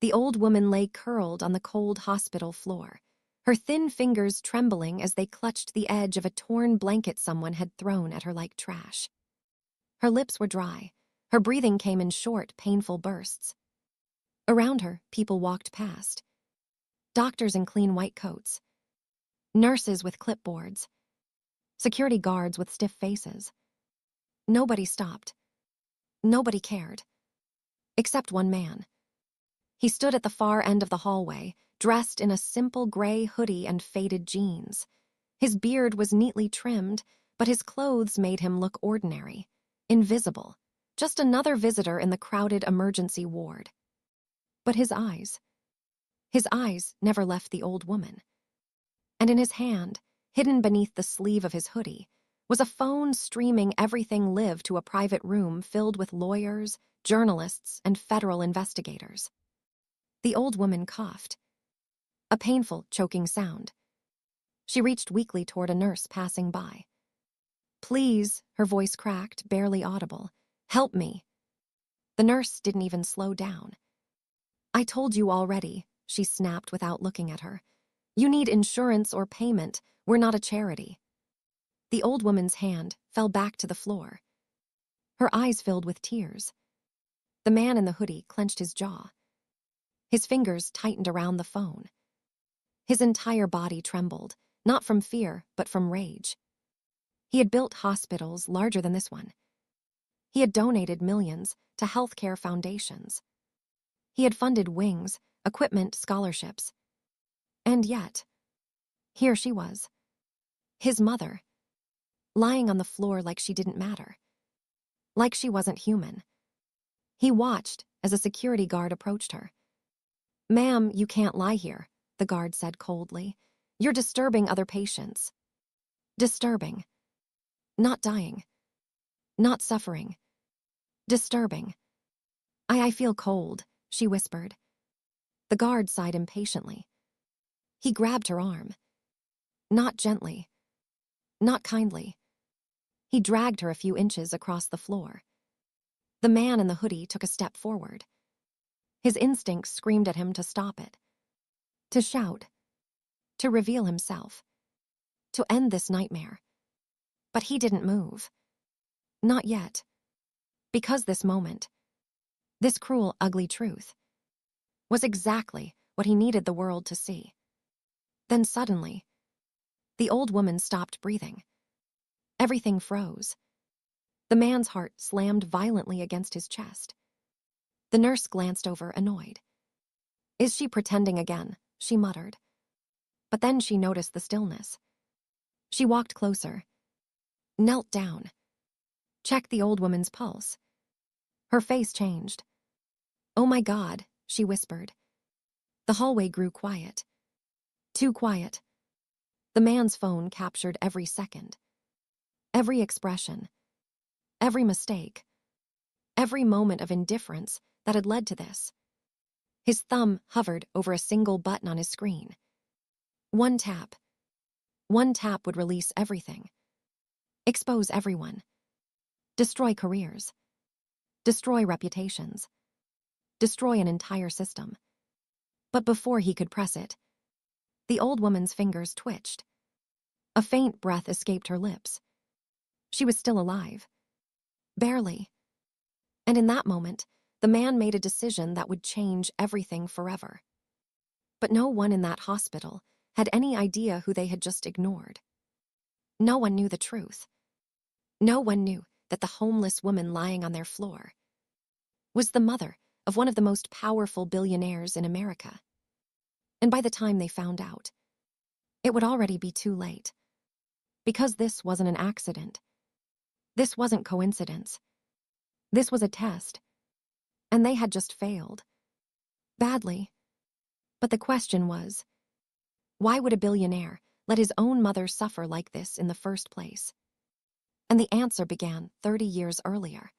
The old woman lay curled on the cold hospital floor, her thin fingers trembling as they clutched the edge of a torn blanket someone had thrown at her like trash. Her lips were dry. Her breathing came in short, painful bursts. Around her, people walked past. Doctors in clean white coats. Nurses with clipboards. Security guards with stiff faces. Nobody stopped. Nobody cared. Except one man. He stood at the far end of the hallway, dressed in a simple gray hoodie and faded jeans. His beard was neatly trimmed, but his clothes made him look ordinary, invisible, just another visitor in the crowded emergency ward. But his eyes never left the old woman. And in his hand, hidden beneath the sleeve of his hoodie, was a phone streaming everything live to a private room filled with lawyers, journalists, and federal investigators. The old woman coughed. A painful, choking sound. She reached weakly toward a nurse passing by. "Please," her voice cracked, barely audible. "Help me." The nurse didn't even slow down. "I told you already," she snapped without looking at her. "You need insurance or payment. We're not a charity." The old woman's hand fell back to the floor. Her eyes filled with tears. The man in the hoodie clenched his jaw. His fingers tightened around the phone. His entire body trembled, not from fear, but from rage. He had built hospitals larger than this one. He had donated millions to healthcare foundations. He had funded wings, equipment, scholarships. And yet, here she was, his mother, lying on the floor like she didn't matter, like she wasn't human. He watched as a security guard approached her. "Ma'am, you can't lie here," the guard said coldly. "You're disturbing other patients." Disturbing. Not dying. Not suffering. Disturbing. I feel cold," she whispered. The guard sighed impatiently. He grabbed her arm. Not gently. Not kindly. He dragged her a few inches across the floor. The man in the hoodie took a step forward. His instincts screamed at him to stop it. To shout. To reveal himself. To end this nightmare. But he didn't move. Not yet. Because this moment, this cruel, ugly truth, was exactly what he needed the world to see. Then suddenly, the old woman stopped breathing. Everything froze. The man's heart slammed violently against his chest. The nurse glanced over, annoyed. "Is she pretending again?" she muttered. But then she noticed the stillness. She walked closer, knelt down, checked the old woman's pulse. Her face changed. "Oh my God," she whispered. The hallway grew quiet. Too quiet. The man's phone captured every second. Every expression. Every mistake. Every moment of indifference that had led to this. His thumb hovered over a single button on his screen. One tap. One tap would release everything. Expose everyone. Destroy careers. Destroy reputations. Destroy an entire system. But before he could press it, the old woman's fingers twitched. A faint breath escaped her lips. She was still alive. Barely. And in that moment, the man made a decision that would change everything forever. But no one in that hospital had any idea who they had just ignored. No one knew the truth. No one knew that the homeless woman lying on their floor was the mother of one of the most powerful billionaires in America. And by the time they found out, it would already be too late. Because this wasn't an accident. This wasn't coincidence. This was a test. And they had just failed. Badly. But the question was, why would a billionaire let his own mother suffer like this in the first place? And the answer began 30 years earlier.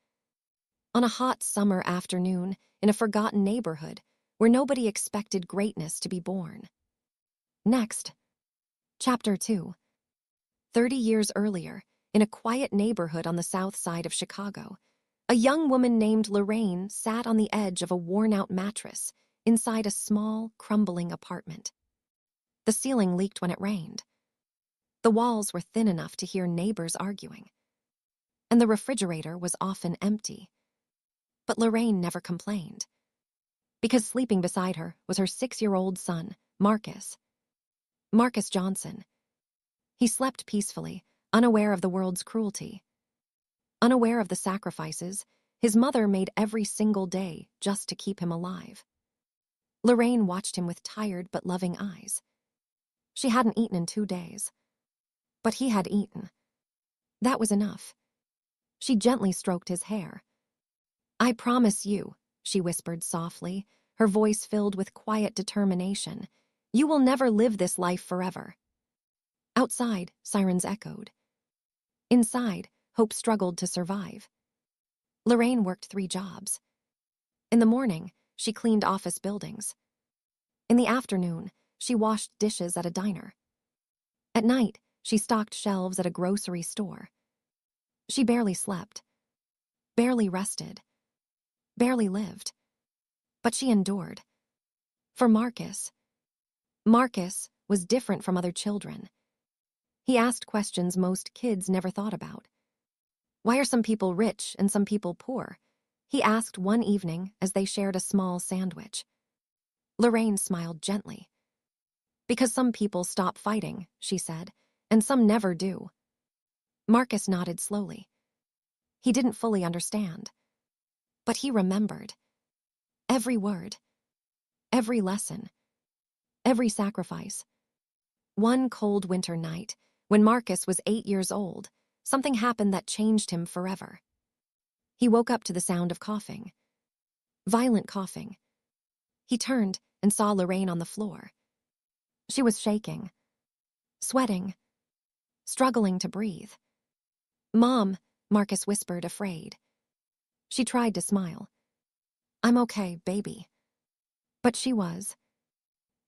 On a hot summer afternoon in a forgotten neighborhood where nobody expected greatness to be born. Next. Chapter 2. 30 years earlier, in a quiet neighborhood on the south side of Chicago, a young woman named Lorraine sat on the edge of a worn-out mattress, inside a small, crumbling apartment. The ceiling leaked when it rained. The walls were thin enough to hear neighbors arguing. And the refrigerator was often empty. But Lorraine never complained. Because sleeping beside her was her 6-year-old son, Marcus. Marcus Johnson. He slept peacefully, unaware of the world's cruelty. Unaware of the sacrifices his mother made every single day just to keep him alive. Lorraine watched him with tired but loving eyes. She hadn't eaten in 2 days. But he had eaten. That was enough. She gently stroked his hair. "I promise you," she whispered softly, her voice filled with quiet determination, "you will never live this life forever." Outside, sirens echoed. Inside, Hope struggled to survive. Lorraine worked 3 jobs. In the morning, she cleaned office buildings. In the afternoon, she washed dishes at a diner. At night, she stocked shelves at a grocery store. She barely slept, barely rested, barely lived. But she endured. For Marcus was different from other children. He asked questions most kids never thought about. Why are some people rich and some people poor? He asked one evening as they shared a small sandwich. Lorraine smiled gently. "Because some people stop fighting," she said, "and some never do." Marcus nodded slowly. He didn't fully understand. But he remembered. Every word. Every lesson. Every sacrifice. One cold winter night, when Marcus was 8 years old, something happened that changed him forever. He woke up to the sound of coughing. Violent coughing. He turned and saw Lorraine on the floor. She was shaking, sweating, struggling to breathe. "Mom," Marcus whispered, afraid. She tried to smile. "I'm okay, baby." But she was.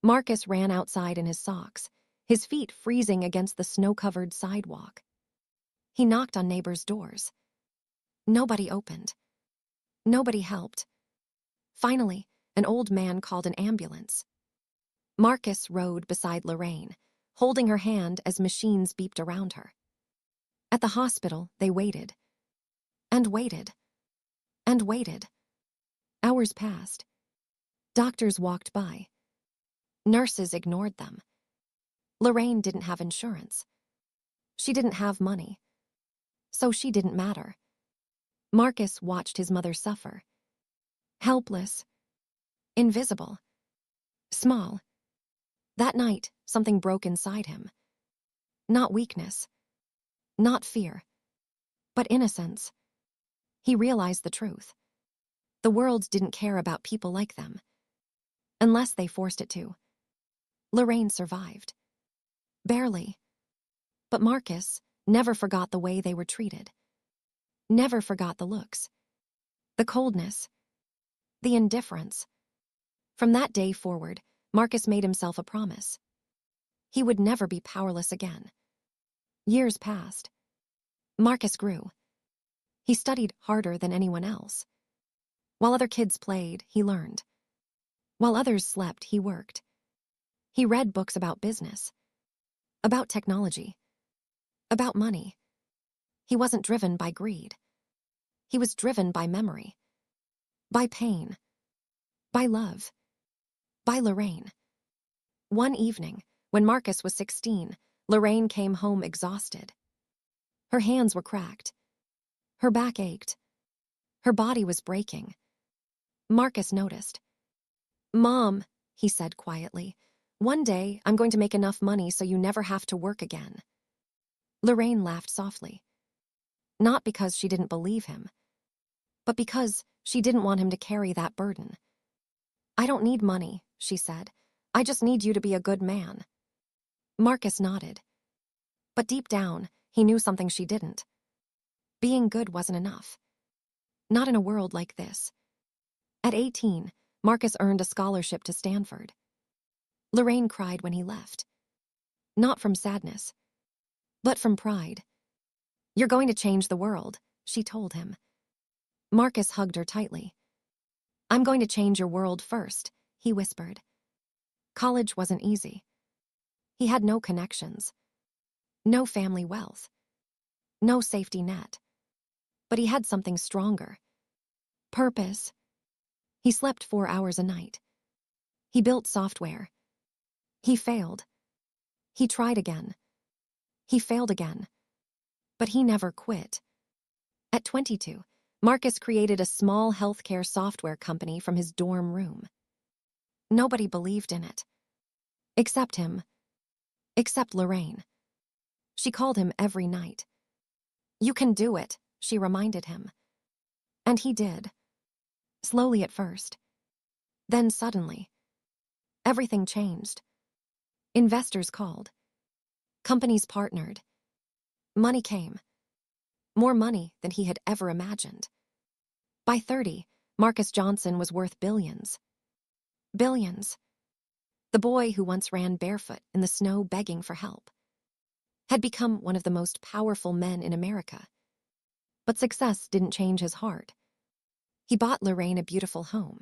Marcus ran outside in his socks, his feet freezing against the snow-covered sidewalk. He knocked on neighbors' doors. Nobody opened. Nobody helped. Finally, an old man called an ambulance. Marcus rode beside Lorraine, holding her hand as machines beeped around her. At the hospital, they waited. And waited. And waited. Hours passed. Doctors walked by. Nurses ignored them. Lorraine didn't have insurance. She didn't have money. So she didn't matter. Marcus watched his mother suffer. Helpless. Invisible. Small. That night, something broke inside him. Not weakness. Not fear. But innocence. He realized the truth. The world didn't care about people like them. Unless they forced it to. Lorraine survived. Barely. But Marcus never forgot the way they were treated. Never forgot the looks. The coldness. The indifference. From that day forward, Marcus made himself a promise. He would never be powerless again. Years passed. Marcus grew. He studied harder than anyone else. While other kids played, he learned. While others slept, he worked. He read books about business, about technology, about money. He wasn't driven by greed. He was driven by memory, by pain, by love, by Lorraine. One evening, when Marcus was 16, Lorraine came home exhausted. Her hands were cracked. Her back ached. Her body was breaking. Marcus noticed. "Mom," he said quietly, "one day I'm going to make enough money so you never have to work again." Lorraine laughed softly. Not because she didn't believe him, but because she didn't want him to carry that burden. "I don't need money," she said. "I just need you to be a good man." Marcus nodded. But deep down, he knew something she didn't. Being good wasn't enough. Not in a world like this. At 18, Marcus earned a scholarship to Stanford. Lorraine cried when he left. Not from sadness, but from pride. "You're going to change the world," she told him. Marcus hugged her tightly. "I'm going to change your world first," he whispered. College wasn't easy. He had no connections, no family wealth, no safety net. But he had something stronger. Purpose. He slept 4 hours a night. He built software. He failed. He tried again. He failed again. But he never quit. At 22, Marcus created a small healthcare software company from his dorm room. Nobody believed in it. Except him. Except Lorraine. She called him every night. You can do it, she reminded him. And he did. Slowly at first. Then suddenly, everything changed. Investors called. Companies partnered. Money came. More money than he had ever imagined. By 30, Marcus Johnson was worth billions. Billions. The boy who once ran barefoot in the snow begging for help had become one of the most powerful men in America. But success didn't change his heart. He bought Lorraine a beautiful home.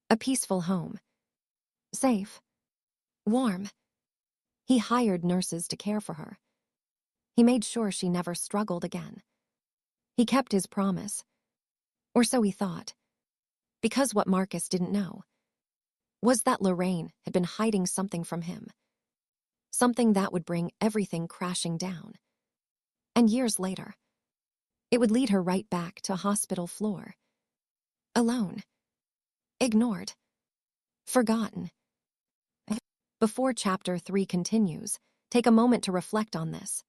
A peaceful home. Safe. Warm. He hired nurses to care for her. He made sure she never struggled again. He kept his promise. Or so he thought. Because what Marcus didn't know was that Lorraine had been hiding something from him. Something that would bring everything crashing down. And years later, it would lead her right back to a hospital floor. Alone. Ignored. Forgotten. Before Chapter 3 continues, take a moment to reflect on this.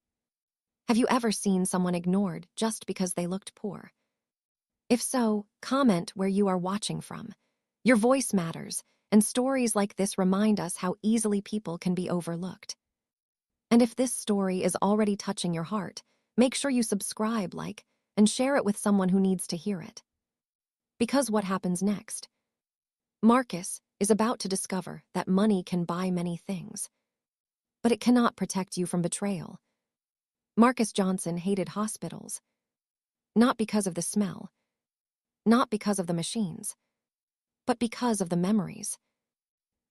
Have you ever seen someone ignored just because they looked poor? If so, comment where you are watching from. Your voice matters, and stories like this remind us how easily people can be overlooked. And if this story is already touching your heart, make sure you subscribe, like, and share it with someone who needs to hear it. Because what happens next? Marcus is about to discover that money can buy many things, but it cannot protect you from betrayal. Marcus Johnson hated hospitals, not because of the smell, not because of the machines, but because of the memories.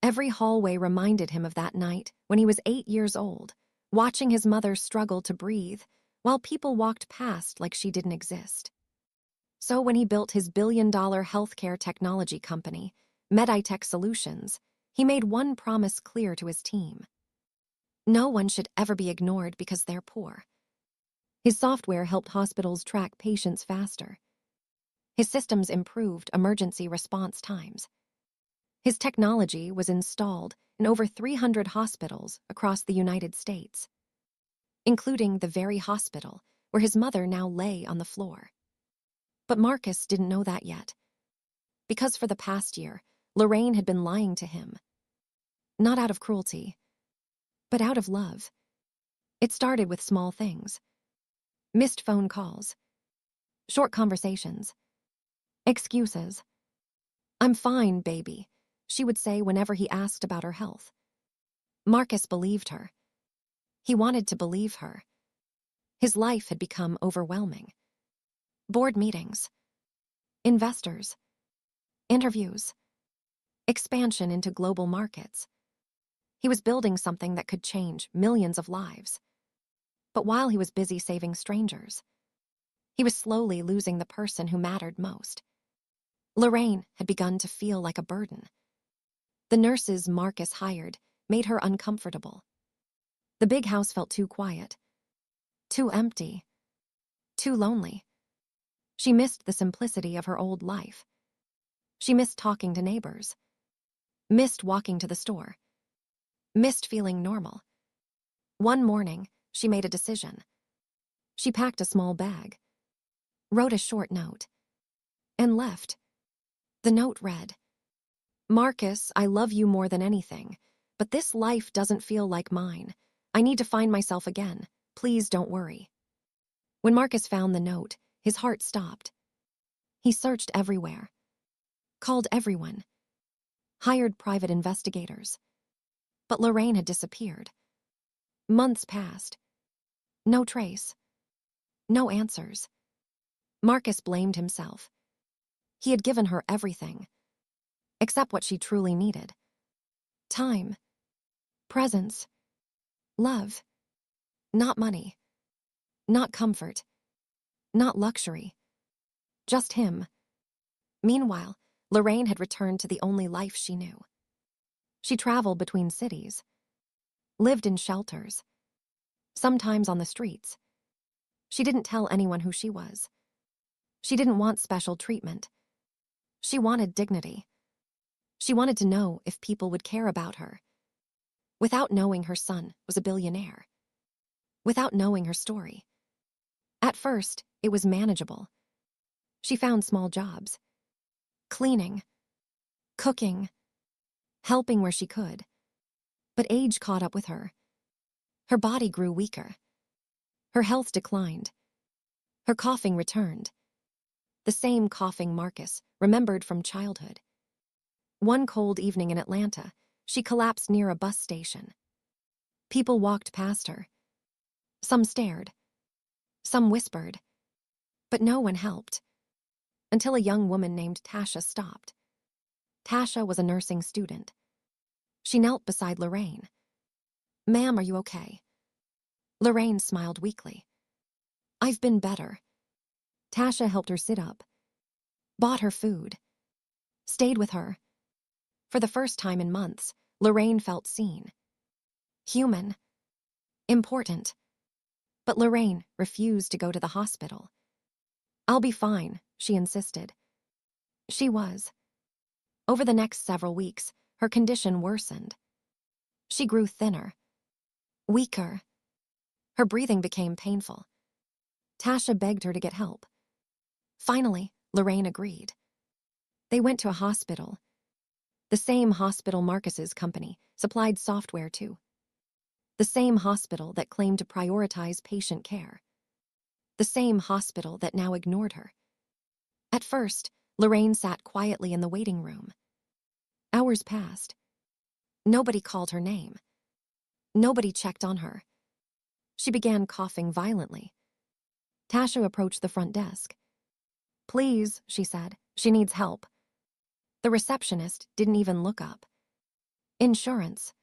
Every hallway reminded him of that night when he was 8 years old, watching his mother struggle to breathe while people walked past like she didn't exist. So when he built his billion-dollar healthcare technology company, Meditech Solutions, he made one promise clear to his team. No one should ever be ignored because they're poor. His software helped hospitals track patients faster. His systems improved emergency response times. His technology was installed in over 300 hospitals across the United States, including the very hospital where his mother now lay on the floor. But Marcus didn't know that yet, because for the past year, Lorraine had been lying to him. Not out of cruelty, but out of love. It started with small things. Missed phone calls. Short conversations. Excuses. I'm fine, baby, she would say whenever he asked about her health. Marcus believed her. He wanted to believe her. His life had become overwhelming. Board meetings. Investors. Interviews. Expansion into global markets. He was building something that could change millions of lives. But while he was busy saving strangers, he was slowly losing the person who mattered most. Lorraine had begun to feel like a burden. The nurses Marcus hired made her uncomfortable. The big house felt too quiet, too empty, too lonely. She missed the simplicity of her old life. She missed talking to neighbors, missed walking to the store, missed feeling normal. One morning, she made a decision. She packed a small bag, wrote a short note, and left. The note read, Marcus, I love you more than anything, but this life doesn't feel like mine. I need to find myself again. Please don't worry. When Marcus found the note, his heart stopped. He searched everywhere, called everyone, hired private investigators. But Lorraine had disappeared. Months passed. No trace. No answers. Marcus blamed himself. He had given her everything. except what she truly needed. Time. Presence. Love. Not money. Not comfort. Not luxury. Just him. Meanwhile, Lorraine had returned to the only life she knew. She traveled between cities, lived in shelters, sometimes on the streets. She didn't tell anyone who she was. She didn't want special treatment. She wanted dignity. She wanted to know if people would care about her. Without knowing her son was a billionaire. Without knowing her story. At first, it was manageable. She found small jobs. Cleaning. Cooking. Helping where she could. But age caught up with her. Her body grew weaker. Her health declined. Her coughing returned. The same coughing Marcus remembered from childhood. One cold evening in Atlanta, she collapsed near a bus station. People walked past her. Some stared. Some whispered. But no one helped. Until a young woman named Tasha stopped. Tasha was a nursing student. She knelt beside Lorraine. "Ma'am, are you okay?" Lorraine smiled weakly. "I've been better." Tasha helped her sit up. Bought her food. Stayed with her. For the first time in months, Lorraine felt seen. Human. Important. But Lorraine refused to go to the hospital. "I'll be fine," she insisted. She was. Over the next several weeks, her condition worsened. She grew thinner. Weaker. Her breathing became painful. Tasha begged her to get help. Finally, Lorraine agreed. They went to a hospital. The same hospital Marcus's company supplied software to. The same hospital that claimed to prioritize patient care. The same hospital that now ignored her. At first, Lorraine sat quietly in the waiting room. Hours passed. Nobody called her name. Nobody checked on her. She began coughing violently. Tasha approached the front desk. "Please," she said, "she needs help." The receptionist didn't even look up. "Insurance."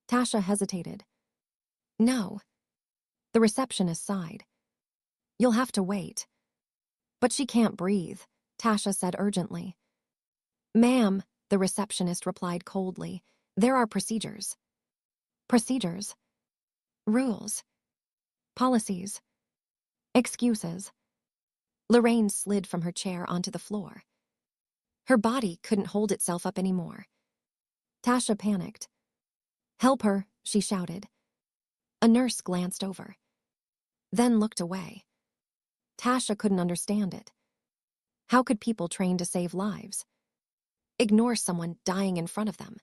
Tasha hesitated. "No." The receptionist sighed. "You'll have to wait." "But she can't breathe," Tasha said urgently. "Ma'am," the receptionist replied coldly, "there are procedures." Procedures. Rules. Policies. Excuses. Lorraine slid from her chair onto the floor. Her body couldn't hold itself up anymore. Tasha panicked. "Help her," she shouted. A nurse glanced over. Then looked away. Tasha couldn't understand it. How could people trained to save lives ignore someone dying in front of them?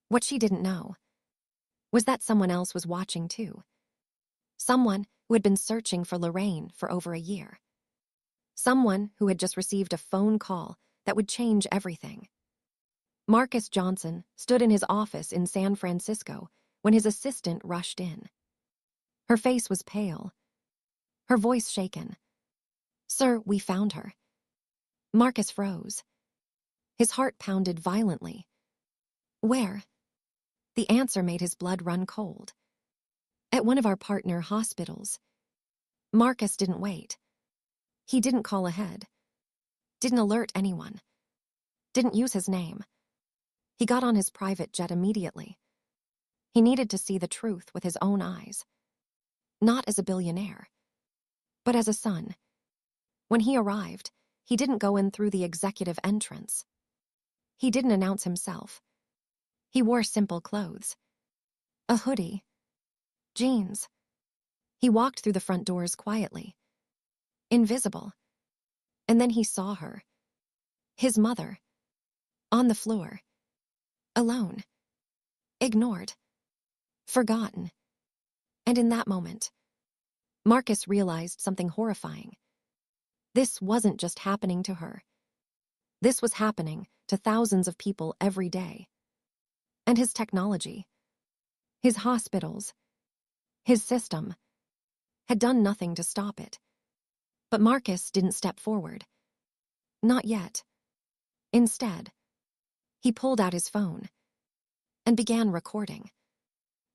What she didn't know was that someone else was watching too. Someone who had been searching for Lorraine for over a year. Someone who had just received a phone call that would change everything. Marcus Johnson stood in his office in San Francisco when his assistant rushed in. Her face was pale. Her voice shaken. "Sir, we found her." Marcus froze. His heart pounded violently. "Where?" The answer made his blood run cold. "At one of our partner hospitals." Marcus didn't wait. He didn't call ahead. Didn't alert anyone. Didn't use his name. He got on his private jet immediately. He needed to see the truth with his own eyes. Not as a billionaire, but as a son. When he arrived, he didn't go in through the executive entrance. He didn't announce himself. He wore simple clothes. A hoodie. Jeans. He walked through the front doors quietly. Invisible. And then he saw her. His mother. On the floor. Alone. Ignored. Forgotten. And in that moment, Marcus realized something horrifying. This wasn't just happening to her. This was happening to thousands of people every day. And his technology, his hospitals, his system, had done nothing to stop it. But Marcus didn't step forward. Not yet. Instead, He pulled out his phone and began recording,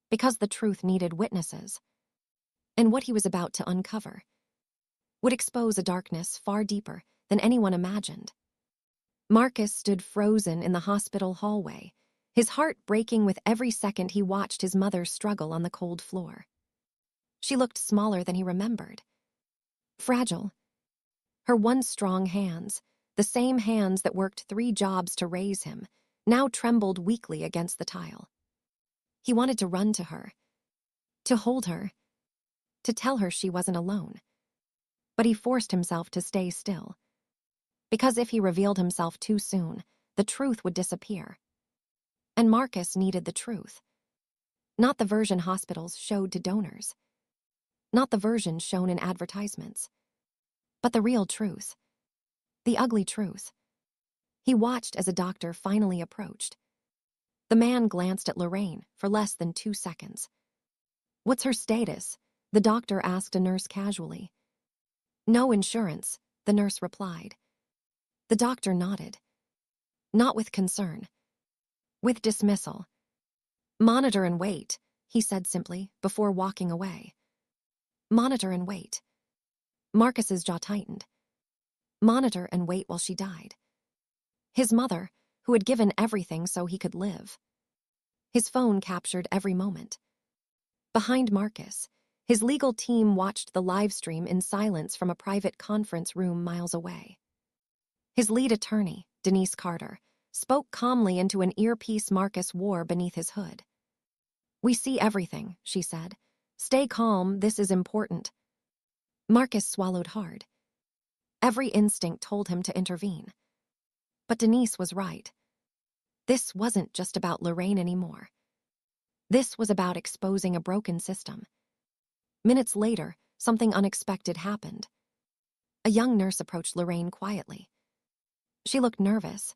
because the truth needed witnesses, and what he was about to uncover would expose a darkness far deeper than anyone imagined. Marcus stood frozen in the hospital hallway, his heart breaking with every second he watched his mother struggle on the cold floor. She looked smaller than he remembered. Fragile. Her once strong hands, the same hands that worked 3 jobs to raise him, now trembled weakly against the tile. He wanted to run to her, to hold her, to tell her she wasn't alone. But he forced himself to stay still, because if he revealed himself too soon, the truth would disappear. And Marcus needed the truth. Not the version hospitals showed to donors. Not the version shown in advertisements. But the real truth. The ugly truth. He watched as a doctor finally approached. The man glanced at Lorraine for less than 2 seconds. "What's her status?" the doctor asked a nurse casually. "No insurance," the nurse replied. The doctor nodded. Not with concern. With dismissal. "Monitor and wait," he said simply, before walking away. Monitor and wait. Marcus's jaw tightened. Monitor and wait while she died. His mother, who had given everything so he could live. His phone captured every moment. Behind Marcus, his legal team watched the live stream in silence from a private conference room miles away. His lead attorney, Denise Carter, spoke calmly into an earpiece Marcus wore beneath his hood. "We see everything," she said. "Stay calm, this is important." Marcus swallowed hard. Every instinct told him to intervene. But Denise was right. This wasn't just about Lorraine anymore. This was about exposing a broken system. Minutes later, something unexpected happened. A young nurse approached Lorraine quietly. She looked nervous.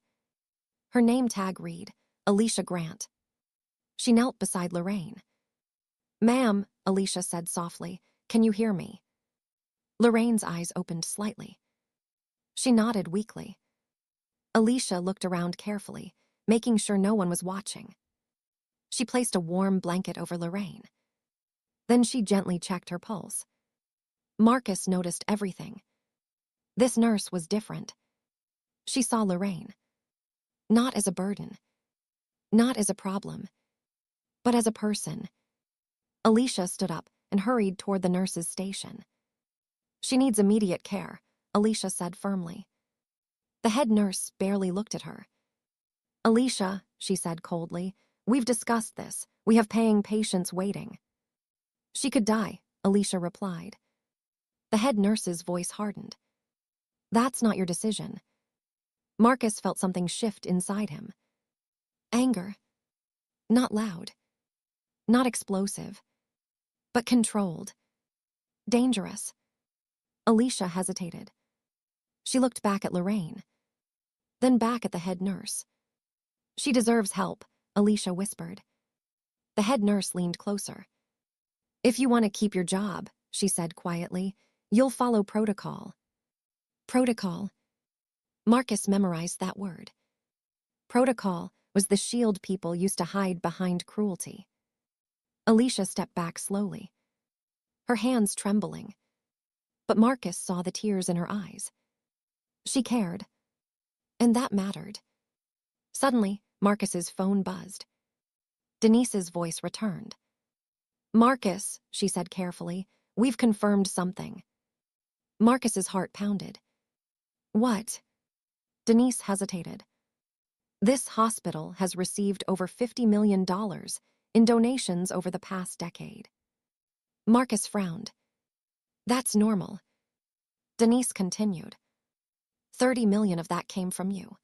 Her name tag read, Alicia Grant. She knelt beside Lorraine. "Ma'am," Alicia said softly, "can you hear me?" Lorraine's eyes opened slightly. She nodded weakly. Alicia looked around carefully, making sure no one was watching. She placed a warm blanket over Lorraine. Then she gently checked her pulse. Marcus noticed everything. This nurse was different. She saw Lorraine. Not as a burden. Not as a problem. But as a person. Alicia stood up and hurried toward the nurse's station. "She needs immediate care," Alicia said firmly. The head nurse barely looked at her. "Alicia," she said coldly, "we've discussed this. We have paying patients waiting." "She could die," Alicia replied. The head nurse's voice hardened. "That's not your decision." Marcus felt something shift inside him. Anger. Not loud. Not explosive. But controlled. Dangerous. Alicia hesitated. She looked back at Lorraine. Then back at the head nurse. "She deserves help," Alicia whispered. The head nurse leaned closer. "If you want to keep your job," she said quietly, "you'll follow protocol." Protocol. Marcus memorized that word. Protocol was the shield people used to hide behind cruelty. Alicia stepped back slowly, her hands trembling. But Marcus saw the tears in her eyes. She cared. And that mattered. Suddenly, Marcus's phone buzzed. Denise's voice returned. "Marcus," she said carefully, "we've confirmed something." Marcus's heart pounded. "What?" Denise hesitated. "This hospital has received over $50 million in donations over the past decade." Marcus frowned. "That's normal." Denise continued. "30 million of that came from you."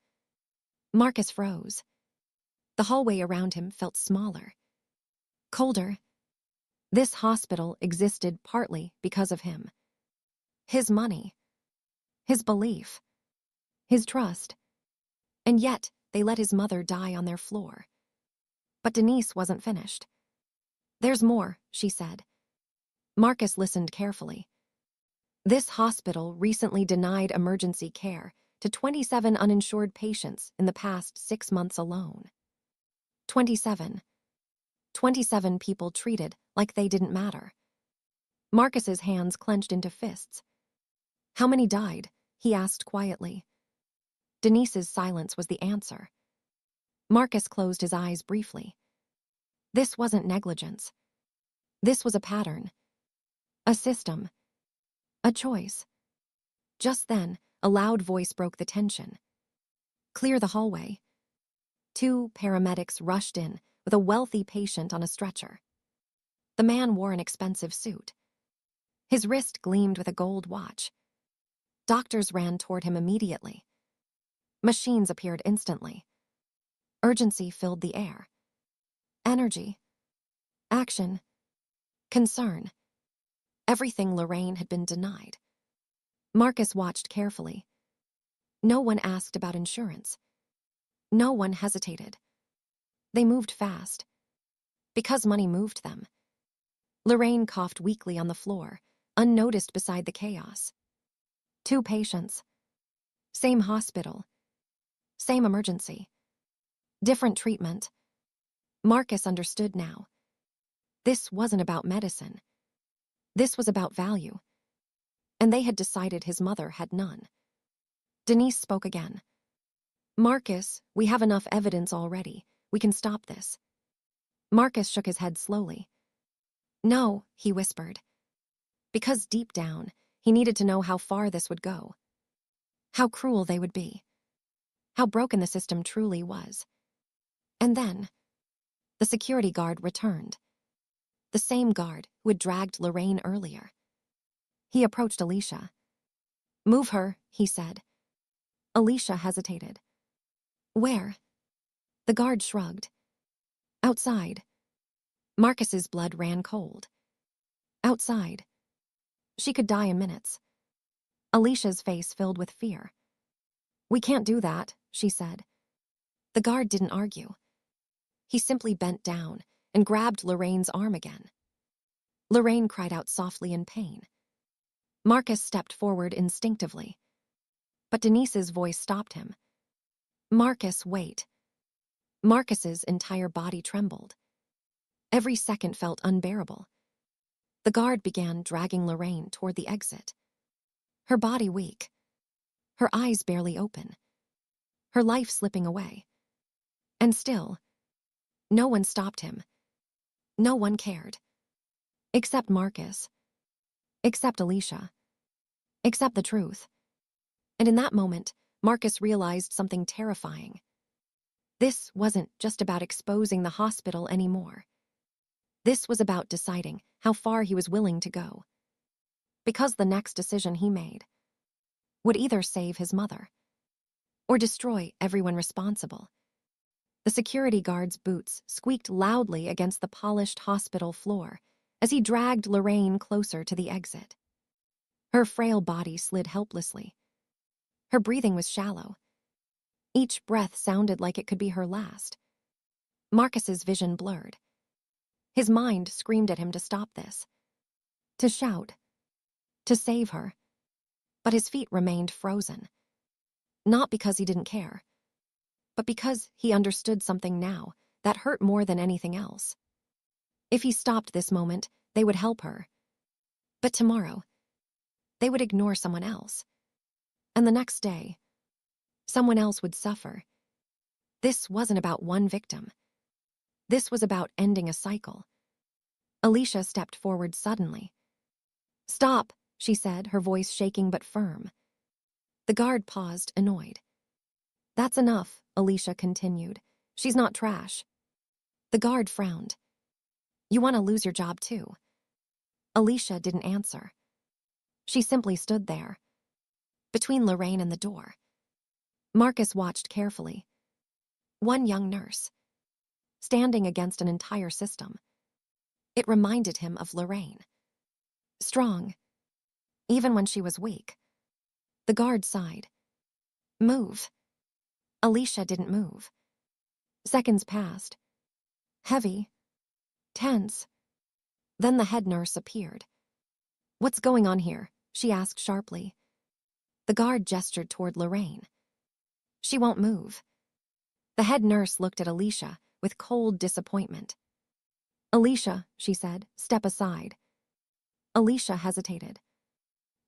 Marcus froze. The hallway around him felt smaller. Colder. This hospital existed partly because of him. His money. His belief. His trust. And yet, they let his mother die on their floor. But Denise wasn't finished. "There's more," she said. Marcus listened carefully. "This hospital recently denied emergency care to 27 uninsured patients in the past 6 months alone. 27. 27 people treated like they didn't matter. Marcus's hands clenched into fists. How many died? He asked quietly. Denise's silence was the answer. Marcus closed his eyes briefly. This wasn't negligence. This was a pattern. A system. A choice. Just then, a loud voice broke the tension. Clear the hallway. 2 paramedics rushed in with a wealthy patient on a stretcher. The man wore an expensive suit. His wrist gleamed with a gold watch. Doctors ran toward him immediately. Machines appeared instantly. Urgency filled the air. Energy. Action. Concern. Everything Lorraine had been denied. Marcus watched carefully. No one asked about insurance. No one hesitated. They moved fast. Because money moved them. Lorraine coughed weakly on the floor, unnoticed beside the chaos. 2 patients. Same hospital. Same emergency. Different treatment. Marcus understood now. This wasn't about medicine. This was about value. And they had decided his mother had none. Denise spoke again. Marcus, we have enough evidence already. We can stop this. Marcus shook his head slowly. No, he whispered. Because deep down, he needed to know how far this would go. How cruel they would be. How broken the system truly was. And then, the security guard returned. The same guard who had dragged Lorraine earlier. He approached Alicia. Move her, he said. Alicia hesitated. Where? The guard shrugged. Outside. Marcus's blood ran cold. Outside. She could die in minutes. Alicia's face filled with fear. We can't do that, she said. The guard didn't argue. He simply bent down and grabbed Lorraine's arm again. Lorraine cried out softly in pain. Marcus stepped forward instinctively. But Denise's voice stopped him. Marcus, wait. Marcus's entire body trembled. Every second felt unbearable. The guard began dragging Lorraine toward the exit. Her body weak. Her eyes barely open. Her life slipping away. And still, no one stopped him. No one cared. Except Marcus. Except Alicia. Except the truth. And in that moment, Marcus realized something terrifying. This wasn't just about exposing the hospital anymore. This was about deciding how far he was willing to go. Because the next decision he made would either save his mother or destroy everyone responsible. The security guard's boots squeaked loudly against the polished hospital floor as he dragged Lorraine closer to the exit. Her frail body slid helplessly. Her breathing was shallow. Each breath sounded like it could be her last. Marcus's vision blurred. His mind screamed at him to stop this. To shout. To save her. But his feet remained frozen. Not because he didn't care, but because he understood something now that hurt more than anything else. If he stopped this moment, they would help her. But tomorrow, they would ignore someone else. And the next day, someone else would suffer. This wasn't about one victim. This was about ending a cycle. Alicia stepped forward suddenly. Stop, she said, her voice shaking but firm. The guard paused, annoyed. That's enough, Alicia continued. She's not trash. The guard frowned. You want to lose your job too? Alicia didn't answer. She simply stood there, between Lorraine and the door. Marcus watched carefully. One young nurse, standing against an entire system. It reminded him of Lorraine. Strong, even when she was weak. The guard sighed. Move. Alicia didn't move. Seconds passed. Heavy. Tense. Then the head nurse appeared. What's going on here? She asked sharply. The guard gestured toward Lorraine. She won't move. The head nurse looked at Alicia with cold disappointment. Alicia, she said, step aside. Alicia hesitated.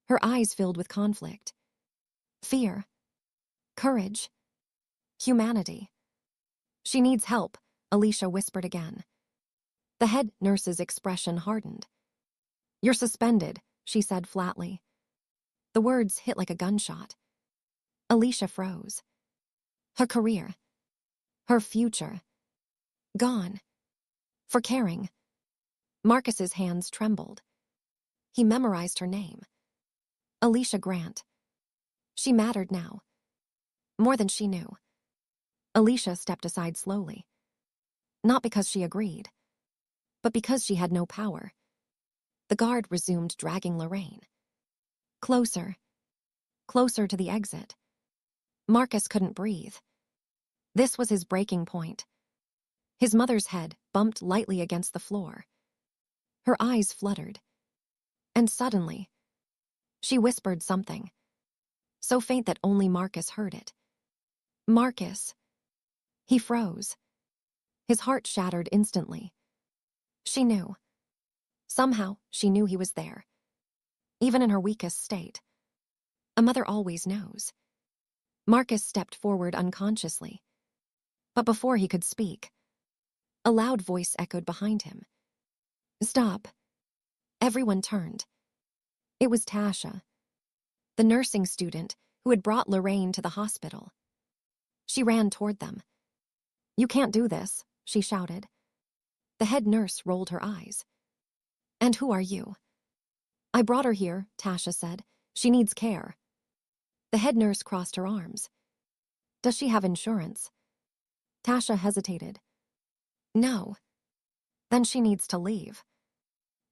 Her eyes filled with conflict. Fear. Courage. Humanity. She needs help, Alicia whispered again. The head nurse's expression hardened. You're suspended, she said flatly. The words hit like a gunshot. Alicia froze. Her career. Her future. Gone. For caring. Marcus's hands trembled. He memorized her name. Alicia Grant. She mattered now. More than she knew. Alicia stepped aside slowly. Not because she agreed, but because she had no power. The guard resumed dragging Lorraine. Closer. Closer to the exit. Marcus couldn't breathe. This was his breaking point. His mother's head bumped lightly against the floor. Her eyes fluttered. And suddenly, she whispered something, so faint that only Marcus heard it. Marcus. He froze. His heart shattered instantly. She knew. Somehow, she knew he was there. Even in her weakest state. A mother always knows. Marcus stepped forward unconsciously. But before he could speak, a loud voice echoed behind him. Stop. Everyone turned. It was Tasha, the nursing student who had brought Lorraine to the hospital. She ran toward them. You can't do this, she shouted. The head nurse rolled her eyes. And who are you? I brought her here, Tasha said. She needs care. The head nurse crossed her arms. Does she have insurance? Tasha hesitated. No. Then she needs to leave.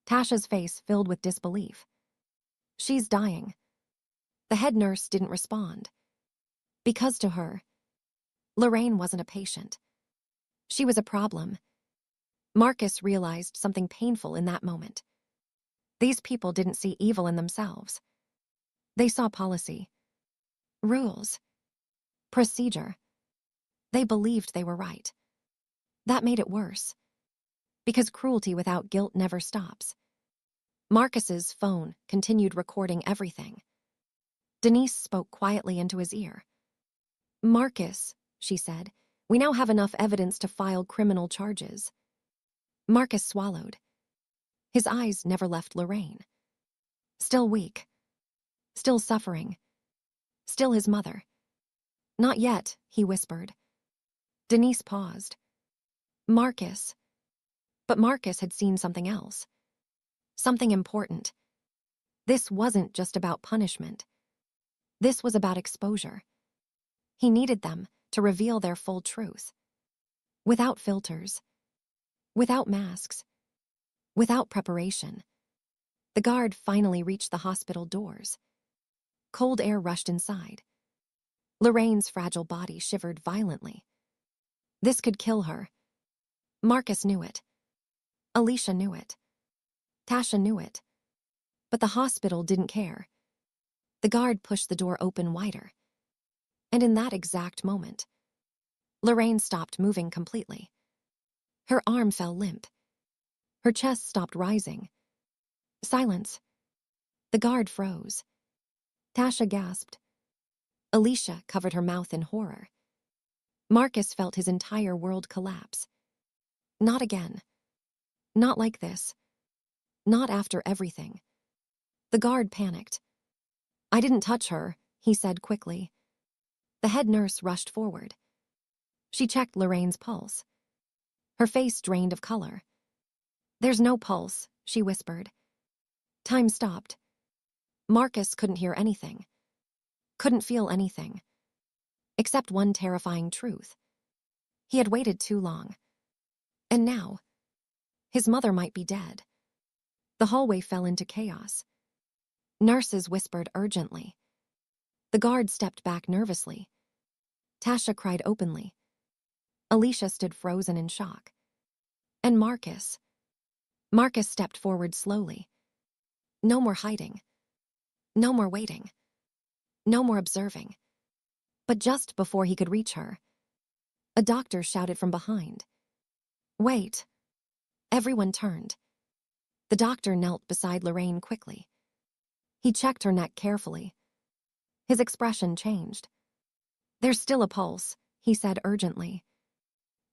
Tasha's face filled with disbelief. She's dying. The head nurse didn't respond. Because to her, Lorraine wasn't a patient. She was a problem. Marcus realized something painful in that moment. These people didn't see evil in themselves. They saw policy, rules, procedure. They believed they were right. That made it worse. Because cruelty without guilt never stops. Marcus's phone continued recording everything. Denise spoke quietly into his ear. Marcus, she said, we now have enough evidence to file criminal charges. Marcus swallowed. His eyes never left Lorraine. Still weak. Still suffering. Still his mother. Not yet, he whispered. Denise paused. Marcus. But Marcus had seen something else. Something important. This wasn't just about punishment. This was about exposure. He needed them to reveal their full truth. Without filters. Without masks. Without preparation. The guard finally reached the hospital doors. Cold air rushed inside. Lorraine's fragile body shivered violently. This could kill her. Marcus knew it. Alicia knew it. Tasha knew it. But the hospital didn't care. The guard pushed the door open wider. And in that exact moment, Lorraine stopped moving completely. Her arm fell limp. Her chest stopped rising. Silence. The guard froze. Tasha gasped. Alicia covered her mouth in horror. Marcus felt his entire world collapse. Not again. Not like this. Not after everything. The guard panicked. I didn't touch her, he said quickly. The head nurse rushed forward. She checked Lorraine's pulse. Her face drained of color. There's no pulse, she whispered. Time stopped. Marcus couldn't hear anything. Couldn't feel anything. Except one terrifying truth. He had waited too long. And now, his mother might be dead. The hallway fell into chaos. Nurses whispered urgently. The guard stepped back nervously. Tasha cried openly. Alicia stood frozen in shock. And Marcus. Marcus stepped forward slowly. No more hiding. No more waiting. No more observing. But just before he could reach her, a doctor shouted from behind. "Wait." Everyone turned. The doctor knelt beside Lorraine quickly. He checked her neck carefully. His expression changed. "There's still a pulse," he said urgently.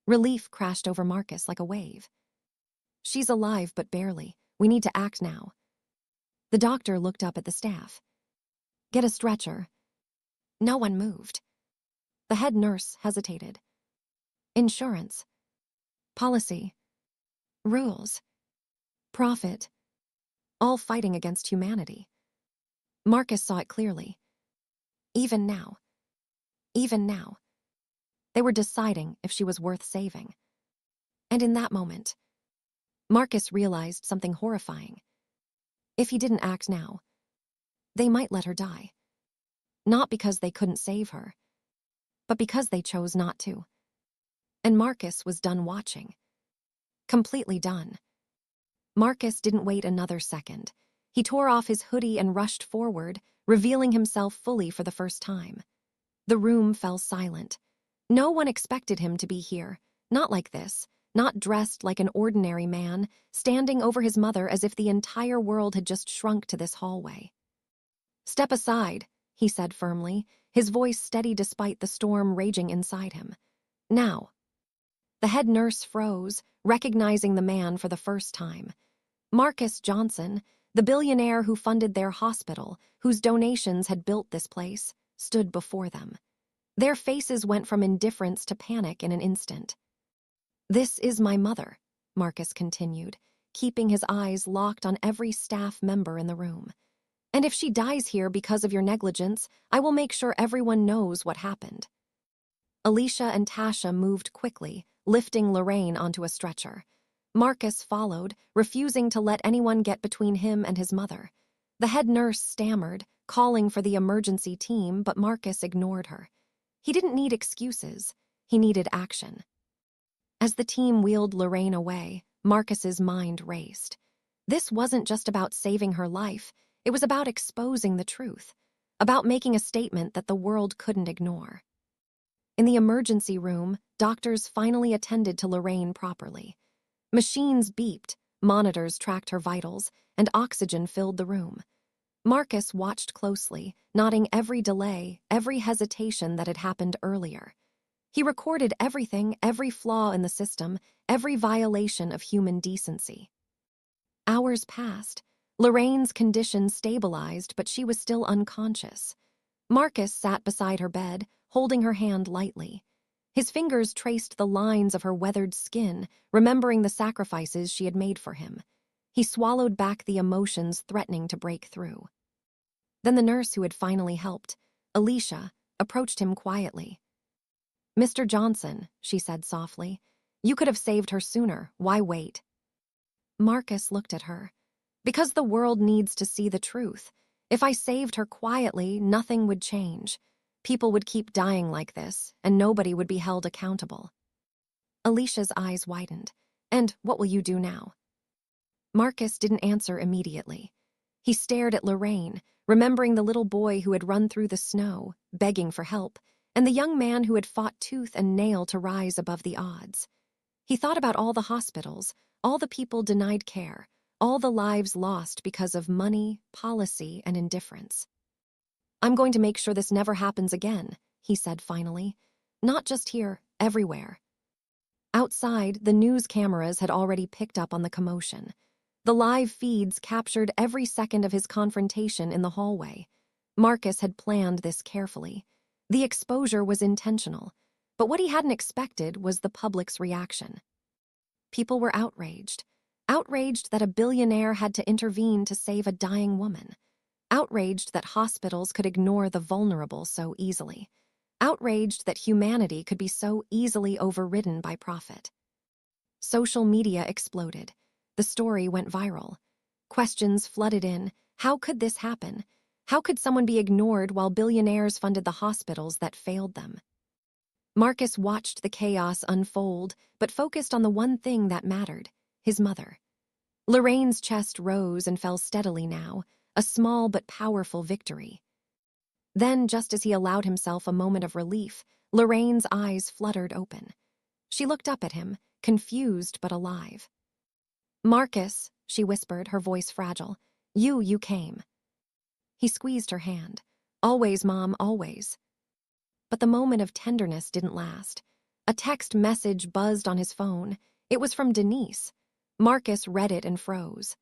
Relief crashed over Marcus like a wave. "She's alive, but barely. We need to act now." The doctor looked up at the staff. "Get a stretcher." No one moved. The head nurse hesitated. Insurance. Policy. Rules. Profit. All fighting against humanity. Marcus saw it clearly. Even now. Even now. They were deciding if she was worth saving. And in that moment, Marcus realized something horrifying. If he didn't act now, they might let her die. Not because they couldn't save her, but because they chose not to. And Marcus was done watching. Completely done. Marcus didn't wait another second. He tore off his hoodie and rushed forward, revealing himself fully for the first time. The room fell silent. No one expected him to be here. Not like this. Not dressed like an ordinary man, standing over his mother as if the entire world had just shrunk to this hallway. "Step aside," he said firmly, his voice steady despite the storm raging inside him. "Now." The head nurse froze, recognizing the man for the first time. Marcus Johnson, the billionaire who funded their hospital, whose donations had built this place, stood before them. Their faces went from indifference to panic in an instant. "This is my mother," Marcus continued, keeping his eyes locked on every staff member in the room. "And if she dies here because of your negligence, I will make sure everyone knows what happened." Alicia and Tasha moved quickly, lifting Lorraine onto a stretcher. Marcus followed, refusing to let anyone get between him and his mother. The head nurse stammered, calling for the emergency team, but Marcus ignored her. He didn't need excuses. He needed action. As the team wheeled Lorraine away, Marcus's mind raced. This wasn't just about saving her life. It was about exposing the truth, about making a statement that the world couldn't ignore. In the emergency room, doctors finally attended to Lorraine properly. Machines beeped, monitors tracked her vitals, and oxygen filled the room. Marcus watched closely, noting every delay, every hesitation that had happened earlier. He recorded everything, every flaw in the system, every violation of human decency. Hours passed. Lorraine's condition stabilized, but she was still unconscious. Marcus sat beside her bed, holding her hand lightly. His fingers traced the lines of her weathered skin, remembering the sacrifices she had made for him. He swallowed back the emotions threatening to break through. Then the nurse who had finally helped, Alicia, approached him quietly. "Mr. Johnson," she said softly, "you could have saved her sooner. Why wait?" Marcus looked at her. "Because the world needs to see the truth. If I saved her quietly, nothing would change. People would keep dying like this, and nobody would be held accountable." Alicia's eyes widened. "And what will you do now?" Marcus didn't answer immediately. He stared at Lorraine, remembering the little boy who had run through the snow, begging for help, and the young man who had fought tooth and nail to rise above the odds. He thought about all the hospitals, all the people denied care, all the lives lost because of money, policy, and indifference. "I'm going to make sure this never happens again," he said finally. "Not just here, everywhere." Outside, the news cameras had already picked up on the commotion. The live feeds captured every second of his confrontation in the hallway. Marcus had planned this carefully. The exposure was intentional, but what he hadn't expected was the public's reaction. People were outraged. Outraged that a billionaire had to intervene to save a dying woman. Outraged that hospitals could ignore the vulnerable so easily. Outraged that humanity could be so easily overridden by profit. Social media exploded. The story went viral. Questions flooded in. How could this happen? How could someone be ignored while billionaires funded the hospitals that failed them? Marcus watched the chaos unfold, but focused on the one thing that mattered, his mother. Lorraine's chest rose and fell steadily now, a small but powerful victory. Then, just as he allowed himself a moment of relief, Lorraine's eyes fluttered open. She looked up at him, confused but alive. "Marcus," she whispered, her voice fragile. You came." He squeezed her hand. "Always, Mom, always." But the moment of tenderness didn't last. A text message buzzed on his phone. It was from Denise. Marcus read it and froze.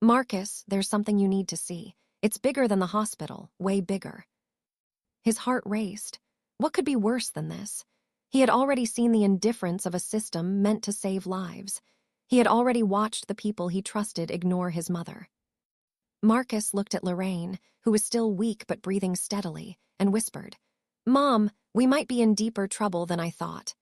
"Marcus, there's something you need to see. It's bigger than the hospital, way bigger." His heart raced. What could be worse than this? He had already seen the indifference of a system meant to save lives. He had already watched the people he trusted ignore his mother. Marcus looked at Lorraine, who was still weak but breathing steadily, and whispered, "Mom, we might be in deeper trouble than I thought."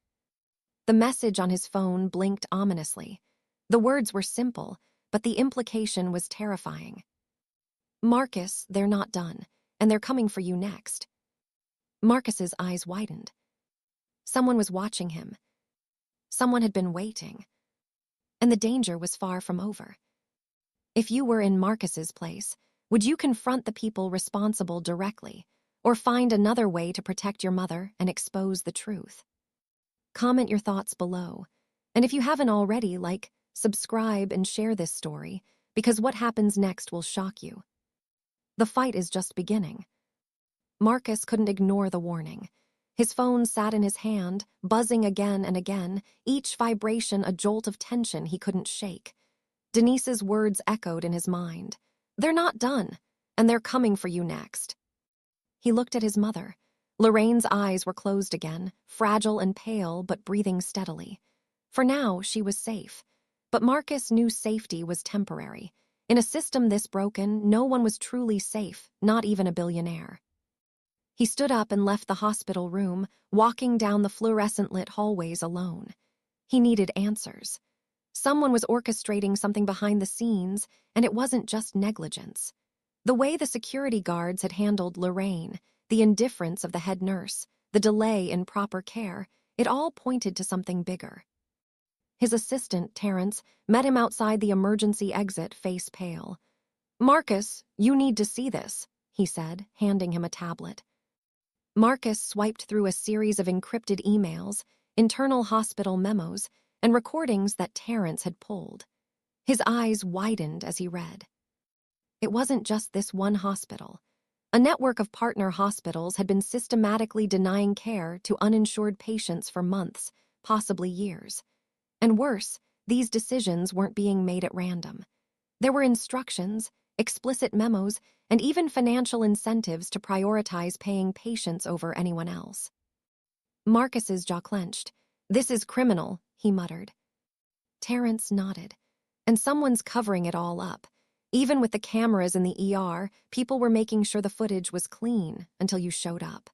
The message on his phone blinked ominously. The words were simple, but the implication was terrifying. "Marcus, they're not done, and they're coming for you next." Marcus's eyes widened. Someone was watching him. Someone had been waiting. And the danger was far from over. If you were in Marcus's place, would you confront the people responsible directly, or find another way to protect your mother and expose the truth? Comment your thoughts below. And if you haven't already, subscribe and share this story, because what happens next will shock you. The fight is just beginning. Marcus couldn't ignore the warning. His phone sat in his hand, buzzing again and again, each vibration a jolt of tension he couldn't shake. Denise's words echoed in his mind. "They're not done, and they're coming for you next." He looked at his mother. Lorraine's eyes were closed again, fragile and pale but breathing steadily. For now, she was safe. But Marcus knew safety was temporary. In a system this broken, no one was truly safe, not even a billionaire. He stood up and left the hospital room, walking down the fluorescent-lit hallways alone. He needed answers. Someone was orchestrating something behind the scenes, and it wasn't just negligence. The way the security guards had handled Lorraine, the indifference of the head nurse, the delay in proper care, it all pointed to something bigger. His assistant, Terrence, met him outside the emergency exit, face pale. "Marcus, you need to see this," he said, handing him a tablet. Marcus swiped through a series of encrypted emails, internal hospital memos, and recordings that Terrence had pulled. His eyes widened as he read. It wasn't just this one hospital. A network of partner hospitals had been systematically denying care to uninsured patients for months, possibly years. And worse, these decisions weren't being made at random. There were instructions, explicit memos, and even financial incentives to prioritize paying patients over anyone else. Marcus's jaw clenched. "This is criminal," he muttered. Terrence nodded. "And someone's covering it all up. Even with the cameras in the ER, people were making sure the footage was clean until you showed up."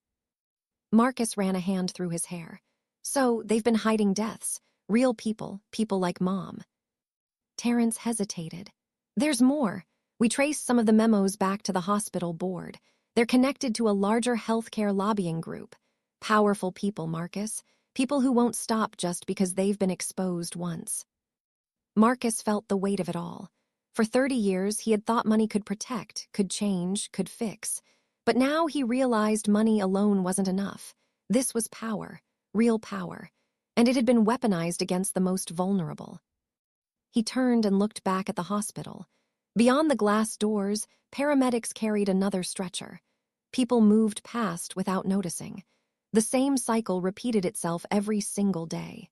Marcus ran a hand through his hair. "So, they've been hiding deaths. Real people, people like Mom." Terrence hesitated. "There's more. We traced some of the memos back to the hospital board. They're connected to a larger healthcare lobbying group. Powerful people, Marcus. People who won't stop just because they've been exposed once." Marcus felt the weight of it all. For 30 years, he had thought money could protect, could change, could fix. But now he realized money alone wasn't enough. This was power, real power, and it had been weaponized against the most vulnerable. He turned and looked back at the hospital. Beyond the glass doors, paramedics carried another stretcher. People moved past without noticing. The same cycle repeated itself every single day.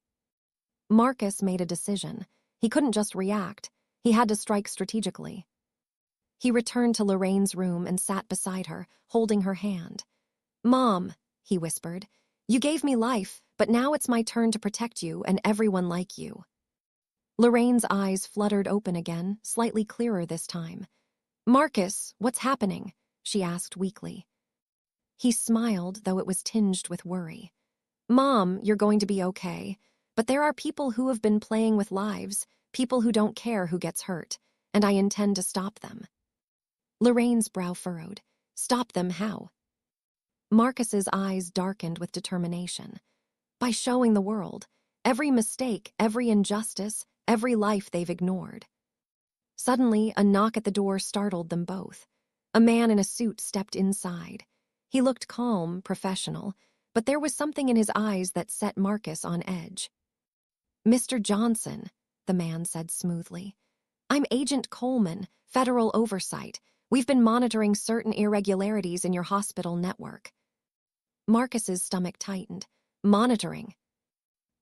Marcus made a decision. He couldn't just react. He had to strike strategically. He returned to Lorraine's room and sat beside her, holding her hand. "Mom," he whispered, "you gave me life, but now it's my turn to protect you and everyone like you." Lorraine's eyes fluttered open again, slightly clearer this time. "Marcus, what's happening?" she asked weakly. He smiled, though it was tinged with worry. "Mom, you're going to be okay. But there are people who have been playing with lives, people who don't care who gets hurt, and I intend to stop them." Lorraine's brow furrowed. "Stop them how?" Marcus's eyes darkened with determination. "By showing the world. Every mistake, every injustice, every life they've ignored." Suddenly, a knock at the door startled them both. A man in a suit stepped inside. He looked calm, professional, but there was something in his eyes that set Marcus on edge. "Mr. Johnson," the man said smoothly. "I'm Agent Coleman, Federal Oversight. We've been monitoring certain irregularities in your hospital network." Marcus's stomach tightened. "Monitoring?"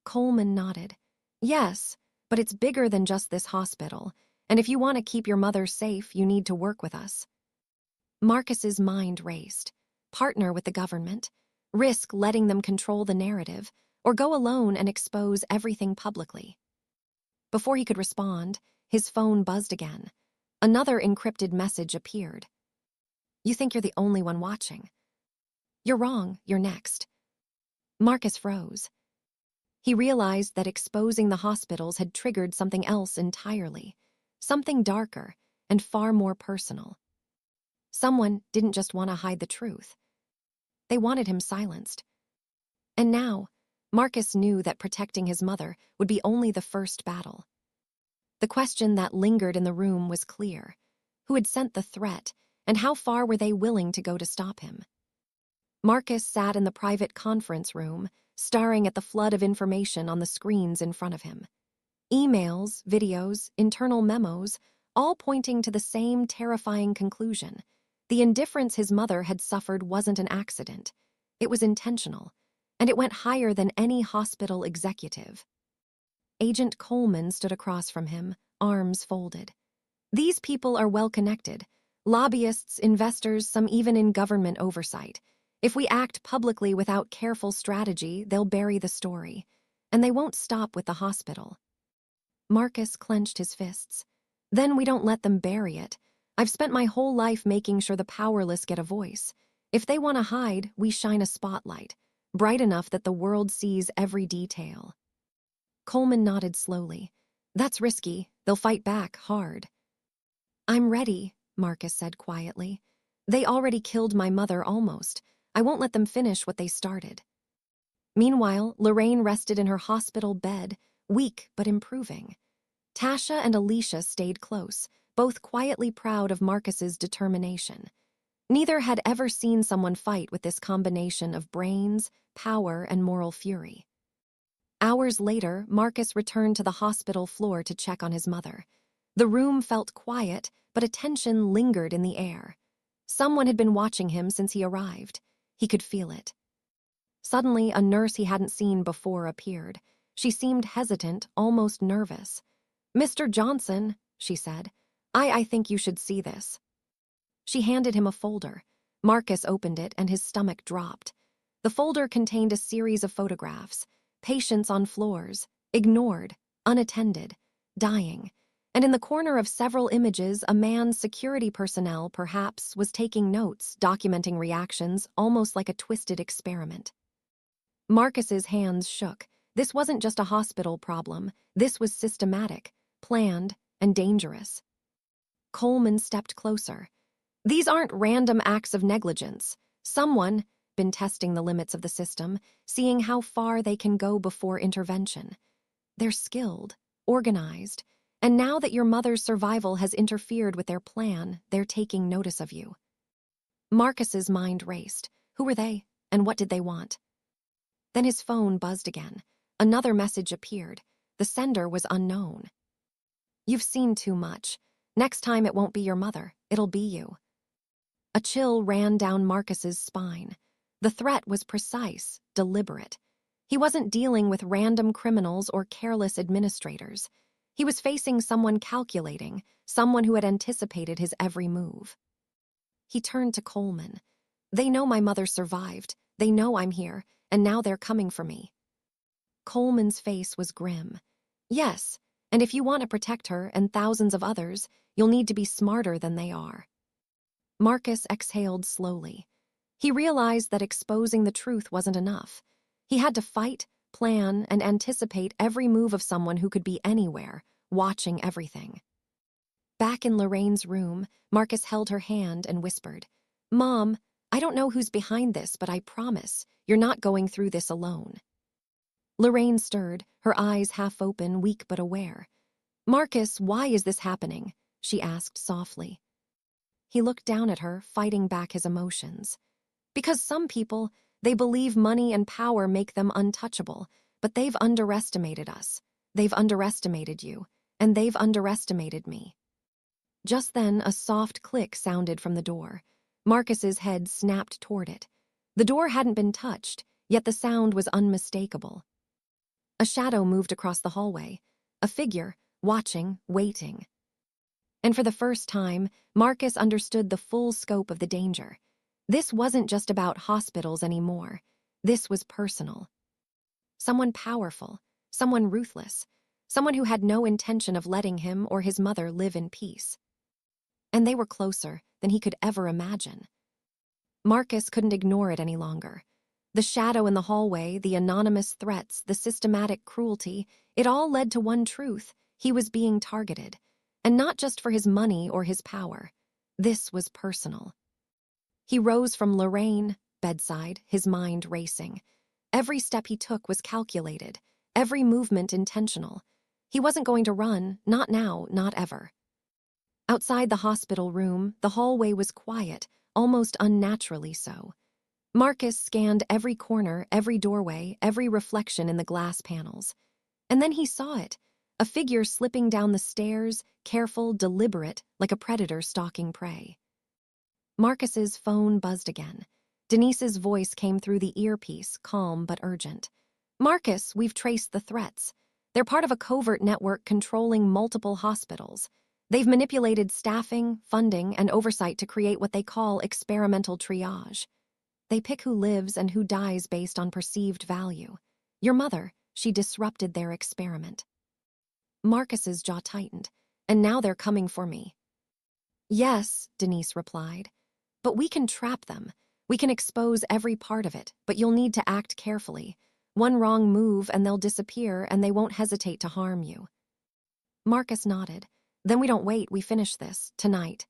Coleman nodded. "Yes, but it's bigger than just this hospital, and if you want to keep your mother safe, you need to work with us." Marcus's mind raced. Partner with the government, risk letting them control the narrative, or go alone and expose everything publicly. Before he could respond, his phone buzzed again. Another encrypted message appeared. "You think you're the only one watching? You're wrong, you're next." Marcus froze. He realized that exposing the hospitals had triggered something else entirely, something darker and far more personal. Someone didn't just want to hide the truth. They wanted him silenced. And now, Marcus knew that protecting his mother would be only the first battle. The question that lingered in the room was clear. Who had sent the threat, and how far were they willing to go to stop him? Marcus sat in the private conference room, staring at the flood of information on the screens in front of him. Emails, videos, internal memos, all pointing to the same terrifying conclusion. The indifference his mother had suffered wasn't an accident. It was intentional, and it went higher than any hospital executive. Agent Coleman stood across from him, arms folded. "These people are well connected. Lobbyists, investors, some even in government oversight. If we act publicly without careful strategy, they'll bury the story. And they won't stop with the hospital." Marcus clenched his fists. "Then we don't let them bury it. I've spent my whole life making sure the powerless get a voice. If they want to hide, we shine a spotlight, bright enough that the world sees every detail." Coleman nodded slowly. "That's risky. They'll fight back hard." "I'm ready," Marcus said quietly. "They already killed my mother almost. I won't let them finish what they started." Meanwhile, Lorraine rested in her hospital bed, weak but improving. Tasha and Alicia stayed close, both quietly proud of Marcus's determination. Neither had ever seen someone fight with this combination of brains, power, and moral fury. Hours later, Marcus returned to the hospital floor to check on his mother. The room felt quiet, but a tension lingered in the air. Someone had been watching him since he arrived. He could feel it. Suddenly, a nurse he hadn't seen before appeared. She seemed hesitant, almost nervous. "Mr. Johnson," she said, I think you should see this." She handed him a folder. Marcus opened it and his stomach dropped. The folder contained a series of photographs. Patients on floors, ignored, unattended, dying. And in the corner of several images, a man's security personnel, perhaps, was taking notes, documenting reactions, almost like a twisted experiment. Marcus's hands shook. This wasn't just a hospital problem. This was systematic, planned, and dangerous. Coleman stepped closer. "These aren't random acts of negligence. Someone been testing the limits of the system, seeing how far they can go before intervention. They're skilled, organized, and now that your mother's survival has interfered with their plan, they're taking notice of you." Marcus's mind raced. Who were they, and what did they want? Then his phone buzzed again. Another message appeared. The sender was unknown. "You've seen too much. Next time it won't be your mother, it'll be you." A chill ran down Marcus's spine. The threat was precise, deliberate. He wasn't dealing with random criminals or careless administrators. He was facing someone calculating, someone who had anticipated his every move. He turned to Coleman. "They know my mother survived. They know I'm here, and now they're coming for me." Coleman's face was grim. "Yes, and if you want to protect her and thousands of others, you'll need to be smarter than they are." Marcus exhaled slowly. He realized that exposing the truth wasn't enough. He had to fight, plan, and anticipate every move of someone who could be anywhere, watching everything. Back in Lorraine's room, Marcus held her hand and whispered, "Mom, I don't know who's behind this, but I promise you're not going through this alone." Lorraine stirred, her eyes half open, weak but aware. "Marcus, why is this happening?" she asked softly. He looked down at her, fighting back his emotions. Because some people, they believe money and power make them untouchable, but they've underestimated us. They've underestimated you, and they've underestimated me. Just then, a soft click sounded from the door. Marcus's head snapped toward it. The door hadn't been touched, yet the sound was unmistakable. A shadow moved across the hallway, a figure, watching, waiting. And for the first time, Marcus understood the full scope of the danger. This wasn't just about hospitals anymore. This was personal. Someone powerful, someone ruthless, someone who had no intention of letting him or his mother live in peace. And they were closer than he could ever imagine. Marcus couldn't ignore it any longer. The shadow in the hallway, the anonymous threats, the systematic cruelty, it all led to one truth: he was being targeted. And not just for his money or his power. This was personal. He rose from Lorraine, bedside, his mind racing. Every step he took was calculated, every movement intentional. He wasn't going to run, not now, not ever. Outside the hospital room, the hallway was quiet, almost unnaturally so. Marcus scanned every corner, every doorway, every reflection in the glass panels. And then he saw it, a figure slipping down the stairs, careful, deliberate, like a predator stalking prey. Marcus's phone buzzed again. Denise's voice came through the earpiece, calm but urgent. "Marcus, we've traced the threats. They're part of a covert network controlling multiple hospitals. They've manipulated staffing, funding, and oversight to create what they call experimental triage. They pick who lives and who dies based on perceived value. Your mother, she disrupted their experiment." Marcus's jaw tightened. "And now they're coming for me." "Yes," Denise replied. "But we can trap them. We can expose every part of it, but you'll need to act carefully. One wrong move and they'll disappear, and they won't hesitate to harm you." Marcus nodded. "Then we don't wait, we finish this, tonight."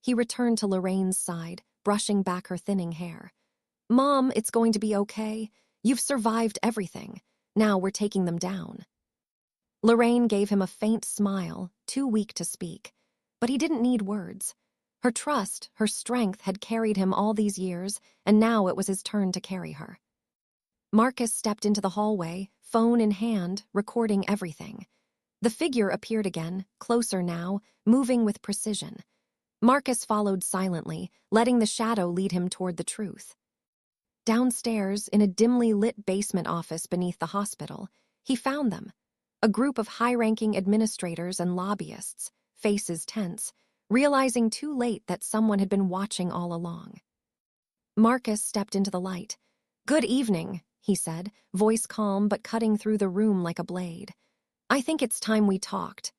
He returned to Lorraine's side, brushing back her thinning hair. "Mom, it's going to be okay. You've survived everything. Now we're taking them down." Lorraine gave him a faint smile, too weak to speak. But he didn't need words. Her trust, her strength had carried him all these years, and now it was his turn to carry her. Marcus stepped into the hallway, phone in hand, recording everything. The figure appeared again, closer now, moving with precision. Marcus followed silently, letting the shadow lead him toward the truth. Downstairs, in a dimly lit basement office beneath the hospital, he found them. A group of high-ranking administrators and lobbyists, faces tense, realizing too late that someone had been watching all along. Marcus stepped into the light. "Good evening," he said, voice calm but cutting through the room like a blade. "I think it's time we talked."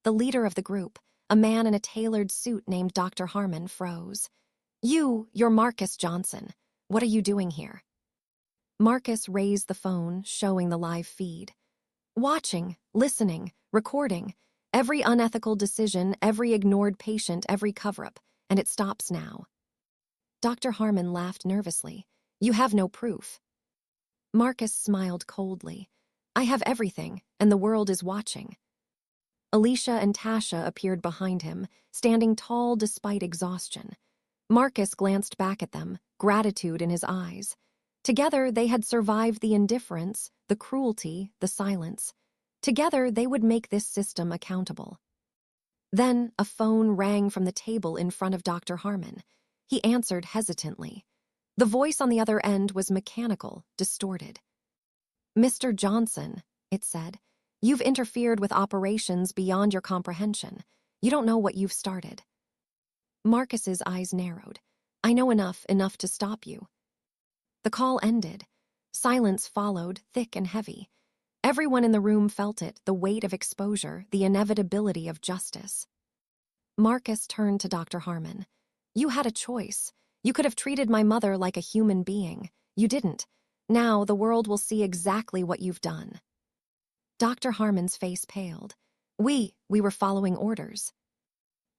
The leader of the group, a man in a tailored suit named Dr. Harmon, froze. You're Marcus Johnson. What are you doing here?" Marcus raised the phone, showing the live feed. "Watching, listening, recording. Every unethical decision, every ignored patient, every cover-up, and it stops now." Dr. Harmon laughed nervously. "You have no proof." Marcus smiled coldly. "I have everything, and the world is watching." Alicia and Tasha appeared behind him, standing tall despite exhaustion. Marcus glanced back at them, gratitude in his eyes. Together, they had survived the indifference, the cruelty, the silence. Together, they would make this system accountable. Then, a phone rang from the table in front of Dr. Harmon. He answered hesitantly. The voice on the other end was mechanical, distorted. "Mr. Johnson," it said, "you've interfered with operations beyond your comprehension. You don't know what you've started." Marcus's eyes narrowed. "I know enough to stop you." The call ended. Silence followed, thick and heavy. Everyone in the room felt it, the weight of exposure, the inevitability of justice. Marcus turned to Dr. Harmon. "You had a choice. You could have treated my mother like a human being. You didn't. Now the world will see exactly what you've done." Dr. Harmon's face paled. We were following orders."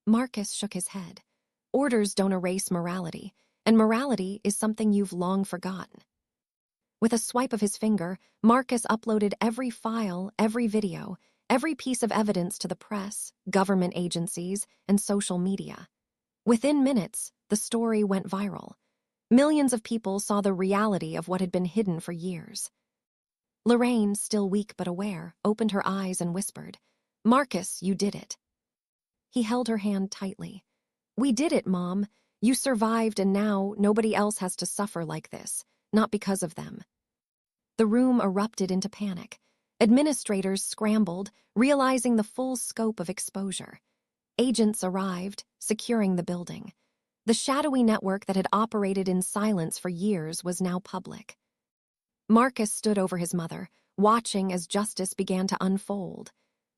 Marcus shook his head. "Orders don't erase morality, and morality is something you've long forgotten." With a swipe of his finger, Marcus uploaded every file, every video, every piece of evidence to the press, government agencies, and social media. Within minutes, the story went viral. Millions of people saw the reality of what had been hidden for years. Lorraine, still weak but aware, opened her eyes and whispered, "Marcus, you did it." He held her hand tightly. "We did it, Mom. You survived, and now nobody else has to suffer like this, not because of them." The room erupted into panic. Administrators scrambled, realizing the full scope of exposure. Agents arrived, securing the building. The shadowy network that had operated in silence for years was now public. Marcus stood over his mother, watching as justice began to unfold.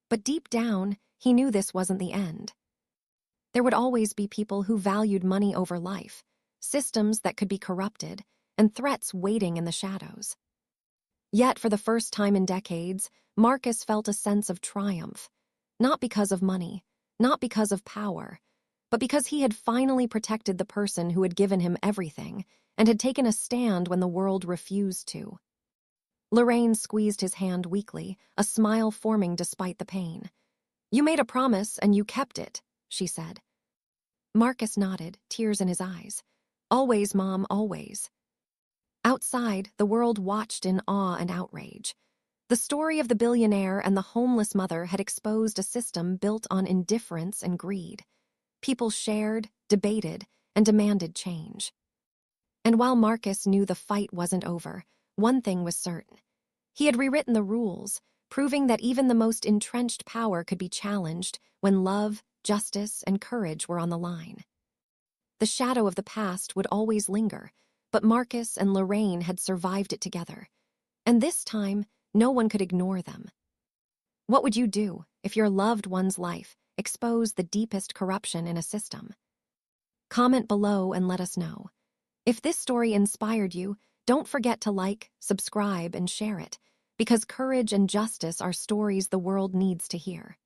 But deep down, he knew this wasn't the end. There would always be people who valued money over life, systems that could be corrupted, and threats waiting in the shadows. Yet, for the first time in decades, Marcus felt a sense of triumph. Not because of money, not because of power, but because he had finally protected the person who had given him everything and had taken a stand when the world refused to. Lorraine squeezed his hand weakly, a smile forming despite the pain. "You made a promise, and you kept it," she said. Marcus nodded, tears in his eyes. "Always, Mom, always." Outside, the world watched in awe and outrage. The story of the billionaire and the homeless mother had exposed a system built on indifference and greed. People shared, debated, and demanded change. And while Marcus knew the fight wasn't over, one thing was certain. He had rewritten the rules, proving that even the most entrenched power could be challenged when love, justice, and courage were on the line. The shadow of the past would always linger, but Marcus and Lorraine had survived it together. And this time, no one could ignore them. What would you do if your loved one's life exposed the deepest corruption in a system? Comment below and let us know. If this story inspired you, don't forget to like, subscribe, and share it, because courage and justice are stories the world needs to hear.